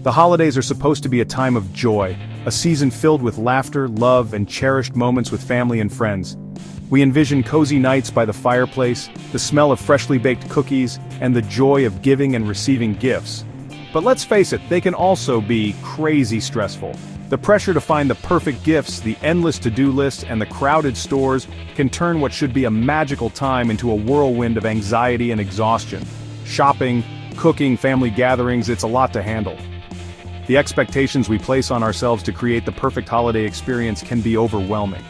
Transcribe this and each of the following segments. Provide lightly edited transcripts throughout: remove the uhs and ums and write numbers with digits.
The holidays are supposed to be a time of joy, a season filled with laughter, love, and cherished moments with family and friends. We envision cozy nights by the fireplace, the smell of freshly baked cookies, and the joy of giving and receiving gifts. But let's face it, they can also be crazy stressful. The pressure to find the perfect gifts, the endless to-do lists, and the crowded stores can turn what should be a magical time into a whirlwind of anxiety and exhaustion. Shopping, cooking, family gatherings, it's a lot to handle. The expectations we place on ourselves to create the perfect holiday experience can be overwhelming.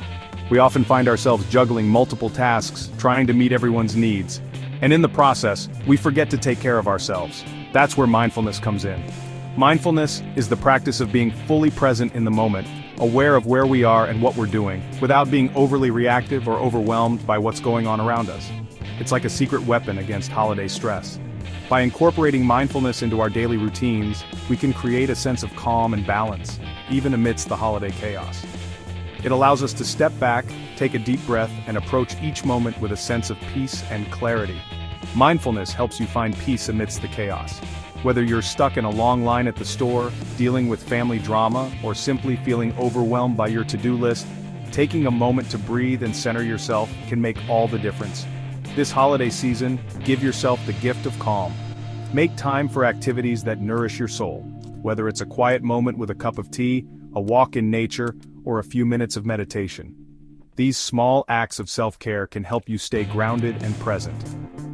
We often find ourselves juggling multiple tasks, trying to meet everyone's needs. And in the process, we forget to take care of ourselves. That's where mindfulness comes in. Mindfulness is the practice of being fully present in the moment, aware of where we are and what we're doing, without being overly reactive or overwhelmed by what's going on around us. It's like a secret weapon against holiday stress. By incorporating mindfulness into our daily routines, we can create a sense of calm and balance, even amidst the holiday chaos. It allows us to step back, take a deep breath, and approach each moment with a sense of peace and clarity. Mindfulness helps you find peace amidst the chaos. Whether you're stuck in a long line at the store, dealing with family drama, or simply feeling overwhelmed by your to-do list, taking a moment to breathe and center yourself can make all the difference. This holiday season, give yourself the gift of calm. Make time for activities that nourish your soul, whether it's a quiet moment with a cup of tea, a walk in nature, or a few minutes of meditation. These small acts of self-care can help you stay grounded and present.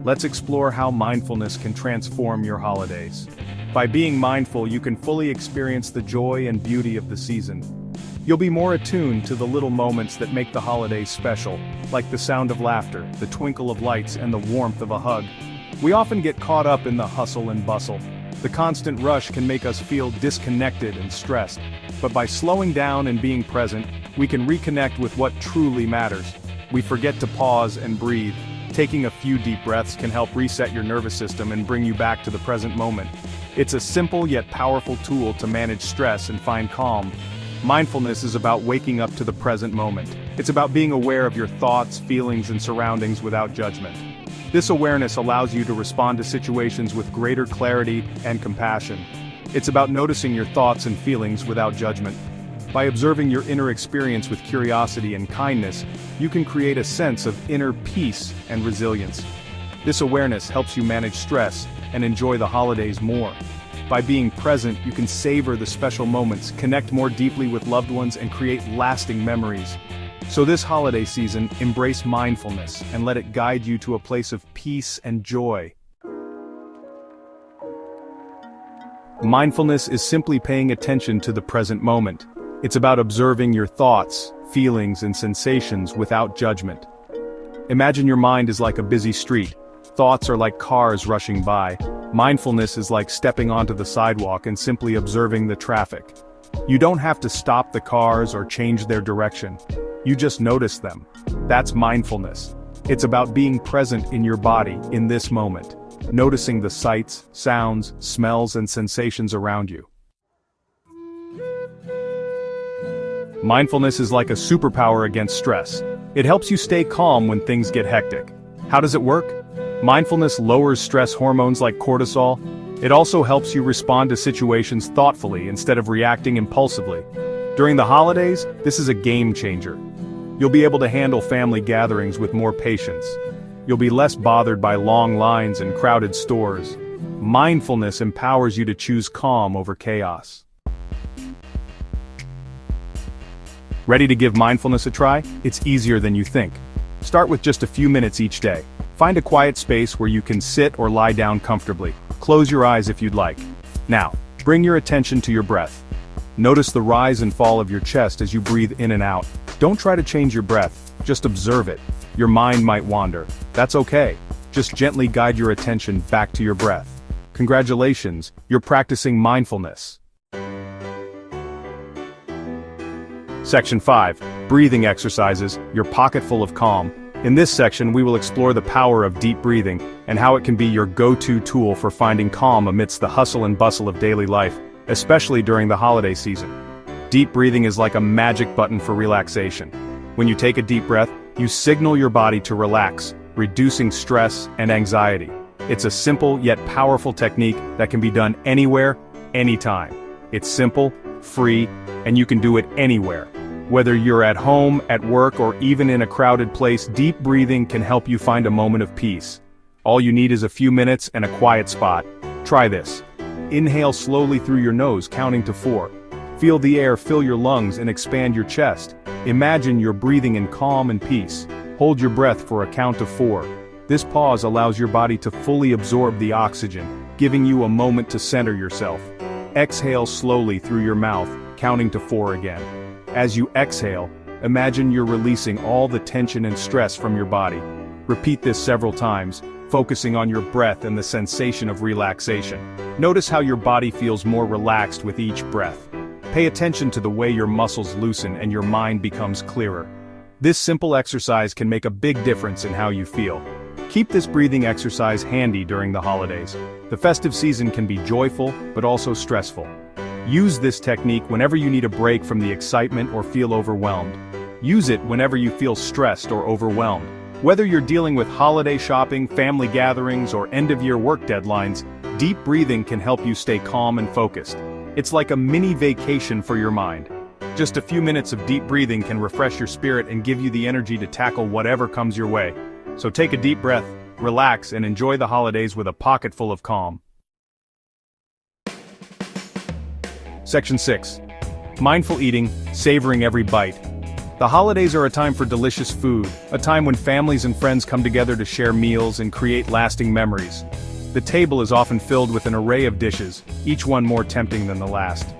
Let's explore how mindfulness can transform your holidays. By being mindful, you can fully experience the joy and beauty of the season. You'll be more attuned to the little moments that make the holidays special, like the sound of laughter, the twinkle of lights, and the warmth of a hug. We often get caught up in the hustle and bustle. The constant rush can make us feel disconnected and stressed. But by slowing down and being present, we can reconnect with what truly matters. We forget to pause and breathe. Taking a few deep breaths can help reset your nervous system and bring you back to the present moment. It's a simple yet powerful tool to manage stress and find calm. Mindfulness is about waking up to the present moment. It's about being aware of your thoughts, feelings, and surroundings without judgment. This awareness allows you to respond to situations with greater clarity and compassion. It's about noticing your thoughts and feelings without judgment. By observing your inner experience with curiosity and kindness, you can create a sense of inner peace and resilience. This awareness helps you manage stress and enjoy the holidays more. By being present, you can savor the special moments, connect more deeply with loved ones, and create lasting memories. So this holiday season, embrace mindfulness and let it guide you to a place of peace and joy. Mindfulness is simply paying attention to the present moment. It's about observing your thoughts, feelings, and sensations without judgment. Imagine your mind is like a busy street. Thoughts are like cars rushing by. Mindfulness is like stepping onto the sidewalk and simply observing the traffic. You don't have to stop the cars or change their direction. You just notice them. That's mindfulness. It's about being present in your body in this moment, noticing the sights, sounds, smells, and sensations around you. Mindfulness is like a superpower against stress. It helps you stay calm when things get hectic. How does it work? Mindfulness lowers stress hormones like cortisol. It also helps you respond to situations thoughtfully instead of reacting impulsively. During the holidays, this is a game changer. You'll be able to handle family gatherings with more patience. You'll be less bothered by long lines and crowded stores. Mindfulness empowers you to choose calm over chaos. Ready to give mindfulness a try? It's easier than you think. Start with just a few minutes each day. Find a quiet space where you can sit or lie down comfortably. Close your eyes if you'd like. Now, bring your attention to your breath. Notice the rise and fall of your chest as you breathe in and out. Don't try to change your breath, just observe it. Your mind might wander. That's okay. Just gently guide your attention back to your breath. Congratulations, you're practicing mindfulness. Section 5. Breathing exercises, your pocket full of calm. In this section, we will explore the power of deep breathing and how it can be your go-to tool for finding calm amidst the hustle and bustle of daily life, especially during the holiday season. Deep breathing is like a magic button for relaxation. When you take a deep breath, you signal your body to relax, reducing stress and anxiety. It's a simple yet powerful technique that can be done anywhere, anytime. It's simple, free, and you can do it anywhere. Whether you're at home, at work, or even in a crowded place, deep breathing can help you find a moment of peace. All you need is a few minutes and a quiet spot. Try this. Inhale slowly through your nose, counting to 4. Feel the air fill your lungs and expand your chest. Imagine you're breathing in calm and peace. Hold your breath for a count of 4. This pause allows your body to fully absorb the oxygen, giving you a moment to center yourself. Exhale slowly through your mouth, counting to 4 again. As you exhale, imagine you're releasing all the tension and stress from your body. Repeat this several times, focusing on your breath and the sensation of relaxation. Notice how your body feels more relaxed with each breath. Pay attention to the way your muscles loosen and your mind becomes clearer. This simple exercise can make a big difference in how you feel. Keep this breathing exercise handy during the holidays. The festive season can be joyful, but also stressful. Use this technique whenever you need a break from the excitement or feel overwhelmed. Use it whenever you feel stressed or overwhelmed. Whether you're dealing with holiday shopping, family gatherings, or end-of-year work deadlines, deep breathing can help you stay calm and focused. It's like a mini vacation for your mind. Just a few minutes of deep breathing can refresh your spirit and give you the energy to tackle whatever comes your way. So take a deep breath, relax, and enjoy the holidays with a pocket full of calm. Section 6. Mindful eating, savoring every bite. The holidays are a time for delicious food, a time when families and friends come together to share meals and create lasting memories. The table is often filled with an array of dishes, each one more tempting than the last.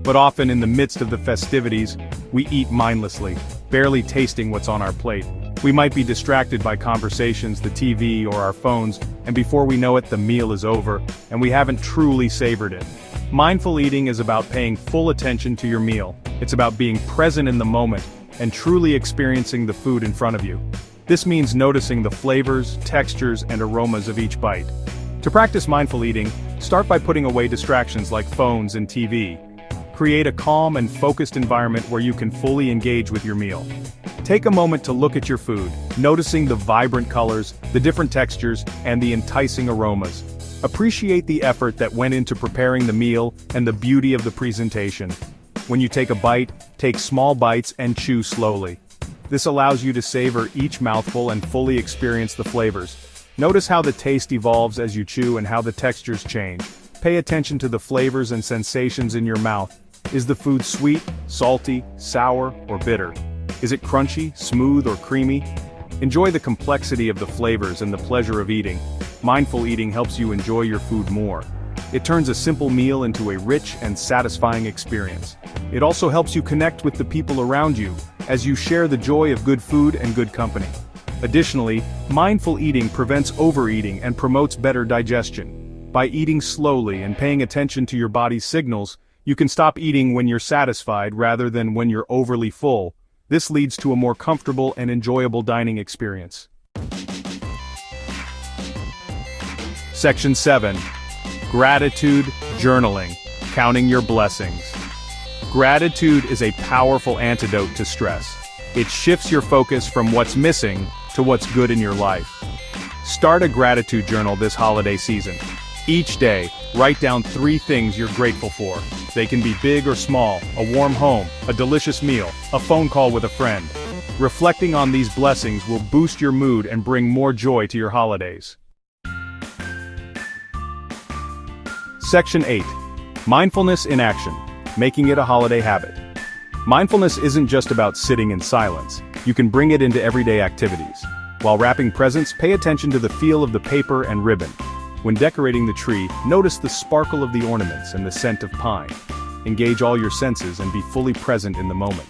But often in the midst of the festivities, we eat mindlessly, barely tasting what's on our plate. We might be distracted by conversations, the TV, or our phones, and before we know it, the meal is over, and we haven't truly savored it. Mindful eating is about paying full attention to your meal. It's about being present in the moment, and truly experiencing the food in front of you. This means noticing the flavors, textures, and aromas of each bite. To practice mindful eating, start by putting away distractions like phones and TV. Create a calm and focused environment where you can fully engage with your meal. Take a moment to look at your food, noticing the vibrant colors, the different textures, and the enticing aromas. Appreciate the effort that went into preparing the meal and the beauty of the presentation. When you take a bite, take small bites and chew slowly. This allows you to savor each mouthful and fully experience the flavors. Notice how the taste evolves as you chew and how the textures change. Pay attention to the flavors and sensations in your mouth. Is the food sweet, salty, sour, or bitter? Is it crunchy, smooth, or creamy? Enjoy the complexity of the flavors and the pleasure of eating. Mindful eating helps you enjoy your food more. It turns a simple meal into a rich and satisfying experience. It also helps you connect with the people around you, as you share the joy of good food and good company. Additionally, mindful eating prevents overeating and promotes better digestion. By eating slowly and paying attention to your body's signals, you can stop eating when you're satisfied rather than when you're overly full. This leads to a more comfortable and enjoyable dining experience. Section 7. Gratitude journaling, counting your blessings. Gratitude is a powerful antidote to stress. It shifts your focus from what's missing to what's good in your life. Start a gratitude journal this holiday season. Each day, write down 3 things you're grateful for. They can be big or small: a warm home, a delicious meal, a phone call with a friend. Reflecting on these blessings will boost your mood and bring more joy to your holidays. Section 8. Mindfulness in action, making it a holiday habit. Mindfulness isn't just about sitting in silence. You can bring it into everyday activities. While wrapping presents, pay attention to the feel of the paper and ribbon. When decorating the tree, notice the sparkle of the ornaments and the scent of pine. Engage all your senses and be fully present in the moment.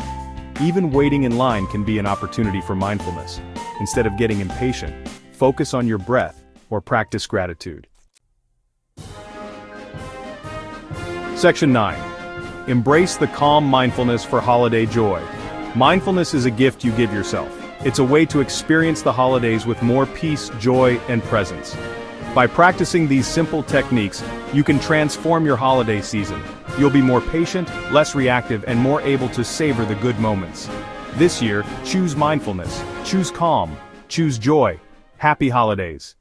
Even waiting in line can be an opportunity for mindfulness. Instead of getting impatient, focus on your breath or practice gratitude. Section 9. Embrace the calm mindfulness for holiday joy. Mindfulness is a gift you give yourself. It's a way to experience the holidays with more peace, joy, and presence. By practicing these simple techniques, you can transform your holiday season. You'll be more patient, less reactive, and more able to savor the good moments. This year, choose mindfulness, choose calm, choose joy. Happy holidays.